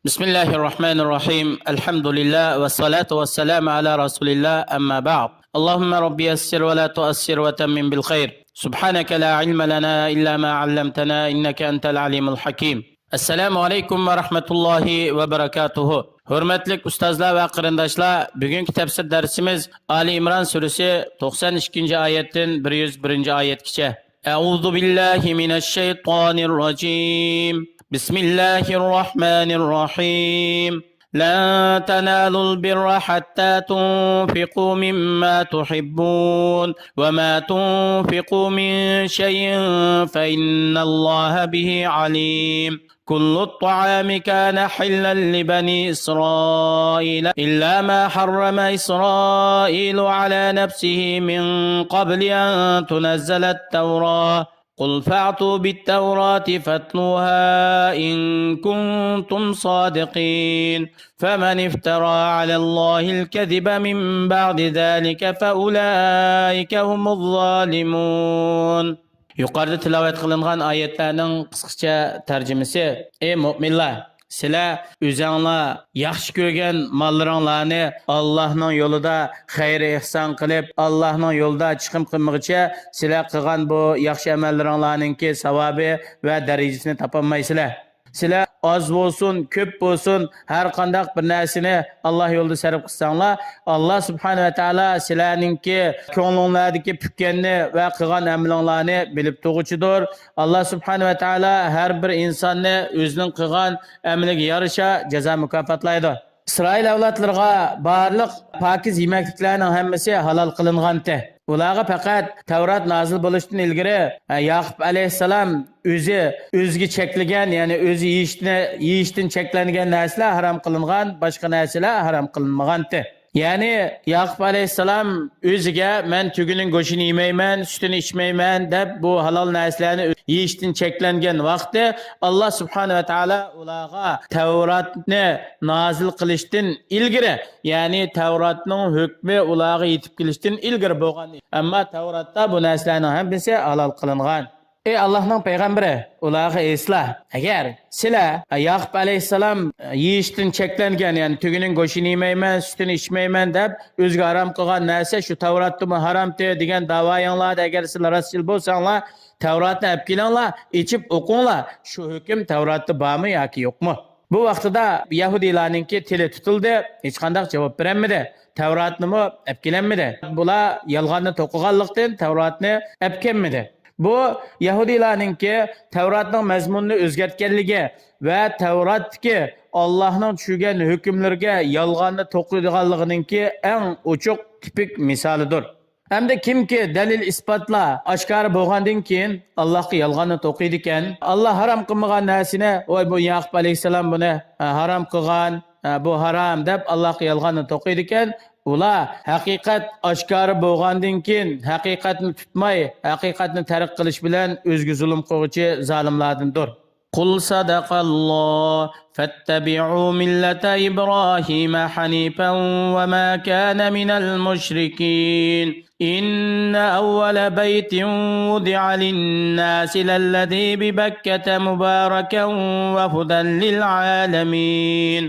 بسم الله الرحمن الرحيم الحمد لله والصلاة والسلام على رسول الله أما بعد اللهم ربي يسر ولا تؤسر وتمم بالخير سبحانك لا علم لنا إلا ما علمتنا إنك أنت العليم الحكيم السلام عليكم ورحمة الله وبركاته Hürmetlik ustazlar ve kırındaşlar, bugünkü tefsir dersimiz Ali İmran suresi 92. ayetten 101. ayetkiçe. Euzu billahi mineşşeytanirracim. Bismillahirrahmanirrahim. لن تنالوا البر حتى تنفقوا مما تحبون وما تنفقوا من شيء فإن الله به عليم كل الطعام كان حلا لبني إسرائيل إلا ما حرم إسرائيل على نفسه من قبل أن تنزل التوراة قل فأتوا بالتوراة فاتلوها إن كنتم صادقين فمن افترى على الله الكذب من بعد ذلك فأولئك هم الظالمون. Yukarıda tilavet kılıngan ayetlerinin kısaca tercümesi: Ey müminler, sizler özüңlar yaxşı görgen mallarыңlarni Allah'ın yolunda hayır ihsan kılıp Allah'ın yolunda çıkım kılmıgıça sizler kılgan bu yaxşı amallarыңlarninki savabı ve derecesini tapamayısızlar. Sizler az olsun, köp olsun, her kandak bir narsani Allah yolunda sarf qilsanglar, Allah subhanahu ve taala sizlarninki ko'nglingizdagi pukkanni ve qilgan amalinglarni bilib turg'uchidir. Allah subhanahu ve taala her bir insonni o'zining qilgan amaliga yarasha jazo mukofotlaydi. İsrail avlodlariga barliq pokiz yemakliklarning hammasi halol qilingan-di. Ularga faqat Tavrat nazil bo'lishdan ilgari Yaqub alayhissalom o'ziga cheklagan, ya'ni o'zi yeyishdan cheklangan narsalar harom qilingan, boshqa narsalar harom qilinmagan-di. Yani Yaqub alayhissalom o'ziga men tuguning go'shtini yemayman, sutini ichmayman deb bu halol narsalarni yeyishdan cheklangan vaqtda Alloh subhanahu va taolo ularga Tavratni nazil qilishdan ilgari, ya'ni Tavratning hukmi ularga yetib kelishdan ilgari bo'lgan. Ammo Tavratda bu narsalarning hammasi halol qilingan. Ey Allah'ın peygamberi, ularga esla. Agar sizlar Yaqub alayhissalom yeyishdan cheklangan, ya'ni tuguning go'shtini yemayman, sutini ichmayman deb o'ziga harom qilgan narsa shu Tavratda haramdir degan da'voyinglarda agar sizlar rasul bo'lsanglar, Tavratni olib kelinglar, ichib o'qinglar. Shu hukm Tavratda bormi yoki yo'qmi? Bu vaqtida Yahudilarninki tili tutildi, hech qanday javob bermadi. Tavratnimi olib kelanmadi. Bular yolg'onni to'qiganlikdan Tavratni olib kelmadi. Bu Yahudilarninki Tavratning mazmunini o'zgartganligi va Tavratdagi Allohning tushirgan hukmlarga yolg'onni to'qiydiganligininki eng ochiq tipik misolidir. Hamda kimki dalil isbotlar oshkor bo'lgandan keyin Allohga yolg'onni to'qiydi ekan, Alloh harom qilmagan narsani, voy bu Yaqub alayhissalom buni harom qilgan, bu harom deb Allohga yolg'onni to'qiydi ekan, ular haqiqat oshkori bo'lgandan keyin haqiqatni tutmay, haqiqatni tark qilish bilan o'zga zulm qiluvchi zolimlardandir. Qul sadaqalloh fattabi'u millata Ibrohima hanifan va ma kana minal mushrikin. Inna awwala baytin wudi'a lin-nasi lalladhi bi Bakkata mubarakan va hudan lil alamin.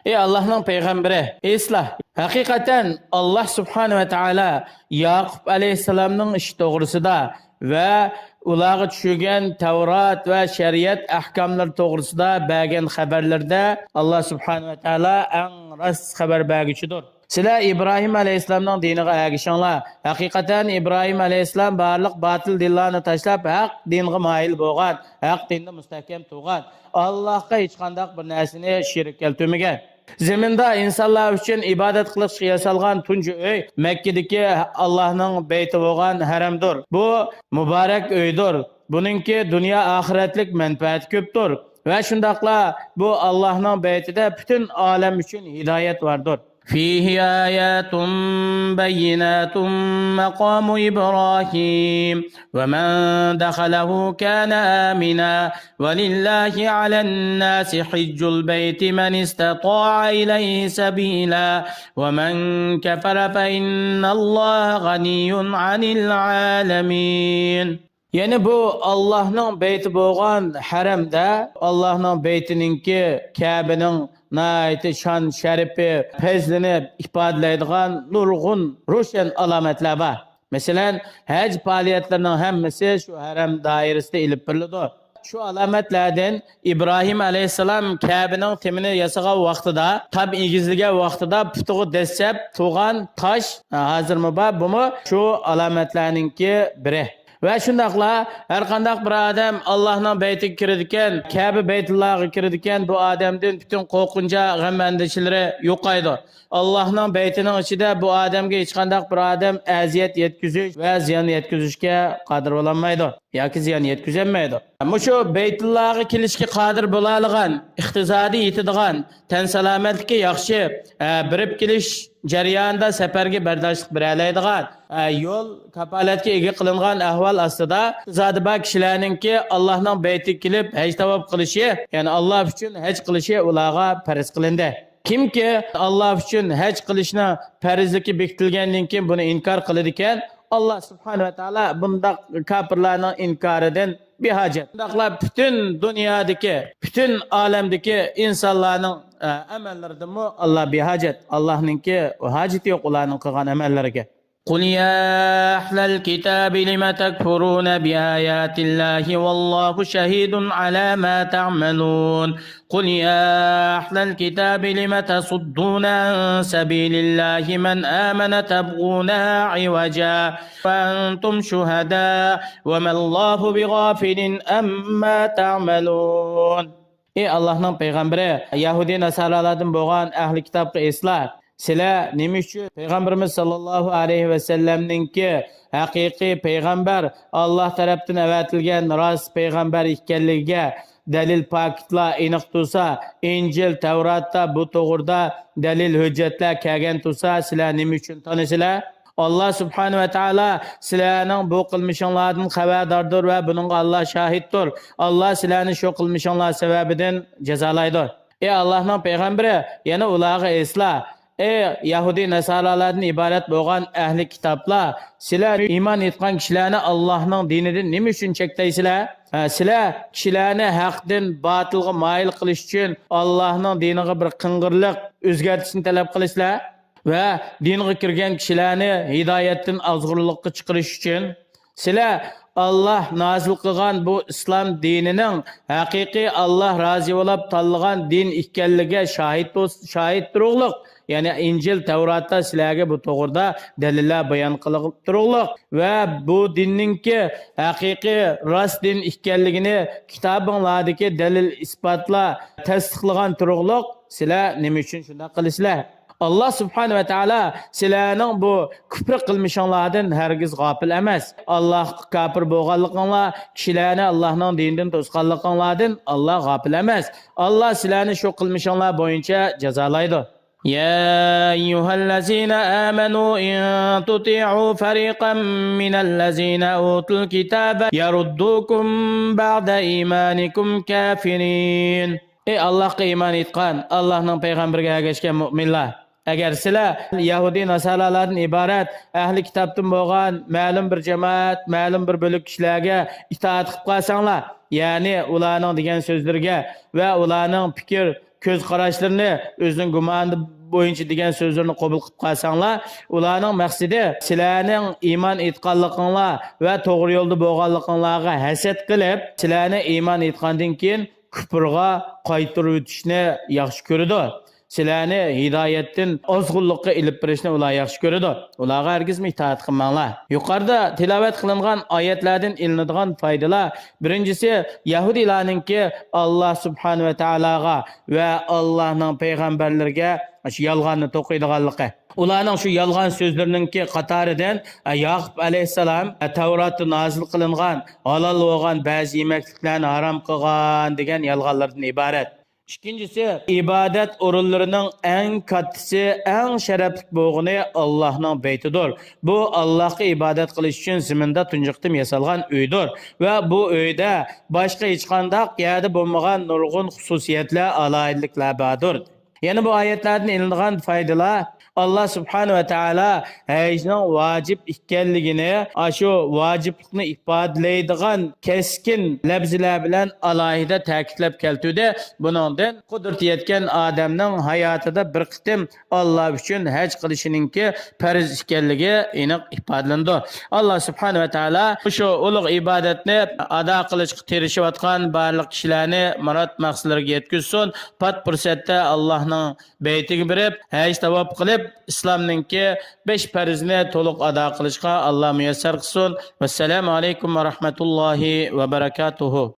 Ey Allah'ın peygamberi, esla. Hakikaten Allah subhanahu ve taala Yaqub aleyhisselamның iş doğrusida ve ularga tushirgan Tavrat ve şeriat ahkamları doğrusida bergen haberlerde Allah subhanahu ve taala en rast haber bergichidir. Sizlar İbrahim aleyhisselamның diniga ergishinglar. Hakikaten İbrahim aleyhisselam barliq batıl dinlarni tashlab haq dinga moyil bo'lgan, haq dinda mustahkam turgan. Allohga hech qanday bir narsani shirik keltirmagan. Zeminde insanlar için ibadet kılıp yasalgan tuncu öy Mekke'deki Allah'ın beyti olan haramdır. Bu mübarek öydür. Bununki dünya ahiretlik menfaat köptür. Ve şundakla bu Allah'ın beytide bütün alem için hidayet vardır. فيه آيات بينات مقام إبراهيم ومن دخله كان آمنا ولله على الناس حج البيت من استطاع إليه سبيلا ومن كفر فإن الله غني عن العالمين. Yani bu Allah'ın beyti bo'lgan haramda Allah'ın beytininki Kabe'nin naiti şan şerifi fezlini ifadelaydigan nurgun roşen alametler var. Mesela hac faaliyetlerinin hemmesi şu harem dairesinde ilip birildi. Şu alametlerden İbrahim Aleyhisselam Kabe'nin temini yasağı vaxtida, tab igizlige vaxtida putuğu desep tuğan taş hazır mı var? Bu mu? Şu alametlerinki biri. Ve şundaqla her qandaq bir adam Allah'ın beytiga kiradigan, Kabe Beytullah'a kiradigan bu adamdan bütün qo'rqincha g'am andishalari yo'qaydi. Allah'ın beytinin içinde bu adamga hech qandaq bir adam aziyat yetkazish ve ziyon yetkazishga qodir bo'lolmaydi yoki ziyon yetkazolmaydi. Mushu Beytullah'a kelishga qodir bo'ladigan, iqtisodiy yetadigan, tan salomatlikka yaxshi birib kelish jarayonida safarga bardoshlik beralaydigan yo'l kapolatga ega qilingan ahvol ostida zodiba kishilarningki Allohning beytiga kelib haj tavob qilishi, ya'ni Alloh uchun haj qilishi ularga farz qilindi. Kimki Alloh uchun haj qilishni farzligi bekitilgandan keyin buni inkor qiladi ekan, Alloh subhanahu va taolo bundaq kofirlarning inkoridan behojat. Bundaqlar bütün dunyodagi, bütün olamdagi insonlarning amallaridan Allah behojat. Allohninki hojati yo'q ularning qilgan amallariga. قل يا أهل الكتاب لم تكفرون بآيات الله والله شهيد على ما تعملون قل يا أهل الكتاب لم تصدون عن سبيل الله من آمن تبغونها عوجا وأنتم شهداء وما الله بغافل أما تعملون. Ey Allah'ın peygamberi, Yahudi Nasaralardan bo'lgan ahli kitobga eslar. Sizlar nima uchun payg'ambarimiz sallallohu alayhi va sallamninki haqiqiy payg'ambar Alloh tarafdan avatilgan rost payg'ambar ekanligiga dalil paketlar aniq tursa, Injil, Tavratda bu to'g'rida dalil hujjatlar kelgan tursa, sizlar nima uchun tanisizlar? Allah subhanahu va taolo sizlarning bu qilmishinglardan xabardordir va buningga Alloh shahiddir. Alloh sizlarni shu qilmishinglar sababidan jazolaydi. Ey Allohning payg'ambari, yana ularga esla. Ey Yahudi Nasaralardan iborat bo'lgan ahli kitoblar, sizlar iymon etgan kishilarni Allohning dinidan nima uchun cheklaysizlar? Sizlar kishilarni haqdan botilga moyil qilish uchun Allohning diniga bir qing'irlik o'zgartishni talab qilasizlar va dinga kirgan kishilarni hidoyatdan ozg'urlikka chiqarish uchun sizlar Allah nazil qilgan bu islom dinining haqiqiy Alloh rozi bo'lib tanlagan din ekanligiga shahid turug'liq. Yani İncil, Tevrat'ta sizlarga bu to'g'rida dalillar bayon qilib turug'liq va bu dinninki haqiqiy rost din ekanligini kitobinglardagi dalil isbotlar tasdiqlagan turug'liq. Sizlar nima uchun shunday qilasizlar? Allah subhanahu va taolo sizlarning bu kufr qilmishinglardan hargiz g'ofil emas. Alloh kafir bo'lganliginglar, kishilarni Allohning dinidan to'sqanliginglardan Alloh g'ofil emas. Alloh sizlarni shu qilmishinglar bo'yicha jazolaydi. يا أيها الذين آمنوا إن تطيعوا فريقا من الذين أوتوا الكتاب يردوكم بعد إيمانكم كافرين. Ey Allah'a iman etgan, Allah'ın peygamberine ergashgan mu'minlar. Agar sizlar Yahudi Nasaralardan iborat ahli kitobdan bo'lgan ma'lum bir jamoat, ma'lum bir bo'lak kishilarga itoat qilib qolsanglar, ya'ni ularning degan so'zlarga va ularning fikr ko'z qarashlarini o'zining gumoni bo'yicha degan so'zlarni qabul qilib qolsanglar, ularning maqsadi sizlarning iymon etganliginglar va to'g'ri yo'lda bo'lganliginglarga hasad qilib, sizlarni iymon etgandan keyin kufrga qaytarib o'tishni yaxshi ko'radi. Sizlarni hidoyatdan ozg'unlikqa ilib berishni ular yaxshi ko'radi. Ularga hargiz itoat qilmanglar. Yuqorida tilovat qilingan oyatlardan ilinadigan foydalar, birinchisi Yahudilarningki Alloh subhanahu va taologa va Allohning payg'ambarlariga shu yolg'onni to'qiydiganligi. Ularning shu yolg'on so'zlarininki qatoridan Yaqub alayhisalom Tavratda nozil qilingan halol bo'lgan ba'zi yemakliklarni harom qilgan degan yolg'onlardan iborat. İkincisi, ibadet o'rinlarining eng kattasi, eng sharafli bo'lgani Allohning beytidir. Bu Allohga ibodat qilish uchun zaminda tunjiqtim yasalgan uydir va bu uyda boshqa hech qanday yerda bo'lmagan nurg'un xususiyatlar, aloyidliklar bordir. Yana bu oyatlardan ilingan faydalar Allah subhanahu va taolo hajning vojib ekanligini, shu vojiblikni ifodalaydigan keskin labzlar bilan alohida ta'kidlab keltirdi. Buningdan qudrati yetgan odamning hayotida bir qitim Alloh uchun haj qilishiningki farz ekanligi aniq ifodalandi. Alloh subhanahu va taolo shu ulug' ibodatni ado qilishga tirishayotgan barliq kishilarni murod maqsadlariga yetkazsin. Pat fursatda Allohning baytiga borib, haj tavob qilib, islomningki 5 farzni to'liq ado qilishga Alloh muyassar qilsin. Vassalomu alaykum va rahmatullohi va barakatuh.